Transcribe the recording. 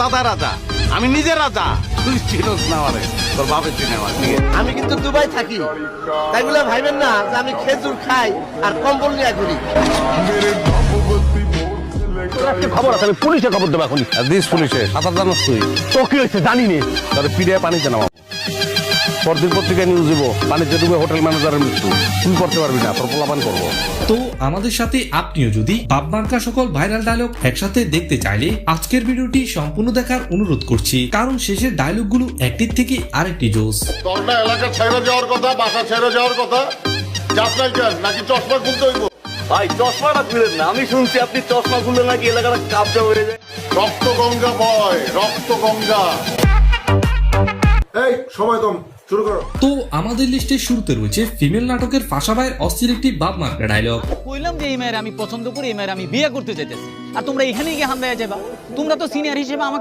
দাদা রাজা, আমি নিজে রাজা। তুই চিনোস না আমারে, তোর বাপের চিনে আমার। আমি কিন্তু দুবাই থাকি, তাই বলে ভাইবেন না যে আমি খেজুর খাই আর কম্বল নিয়ে ঘুরি। খবর আছে, আমি পুলিশে খবর দেবো এখন। দিস পুলিশে সাঁতার জানোস তুই? তো কি হয়েছে জানি নে। তাহলে পিড়িয়া পানিতে নামা। পরদিন পত্রিকায় নিউজ দিব, পানিতে ডুবে হোটেল ম্যানেজারের মৃত্যু। তুই করতে পারবি না, তোর পোলাপান করবো। তো আমাদের সাথে আপনিও যদি বাপ-মার্কা সকল ভাইরাল ডায়লগ একসাথে দেখতে চাইলে আজকের ভিডিওটি সম্পূর্ণ দেখার অনুরোধ করছি, কারণ শেষের ডায়লগগুলো একটির থেকে আরেকটি জোস। তোরটা এলাকা ছেড়ে যাওয়ার কথা, বাসা ছেড়ে যাওয়ার কথা, যাস নাই কেন? নাকি চশমা খুলতে হইব? ভাই চশমাটা খুলেন না, আমি শুনছি আপনি চশমা খুললে নাকি এলাকাটা কাবজা হয়ে যায়। রক্ত গঙ্গা বয়, রক্ত গঙ্গা। এই সময় কম, শুরু করো। তো আমাদের লিস্টের শুরুতে রয়েছে ফিমেল নাটকের ফাঁসাবাইয়ের অস্থির একটি বাপ-মার্কা ডায়লগ। কইলাম যে এই মেয়ের আমি পছন্দ করি, এই মেয়ের আমি বিয়ে করতে চাইতেছি, আর তোমরা এখানে গিয়ে হামলায় যাবা। তোমরা তো সিনিয়র হিসেবে আমাকে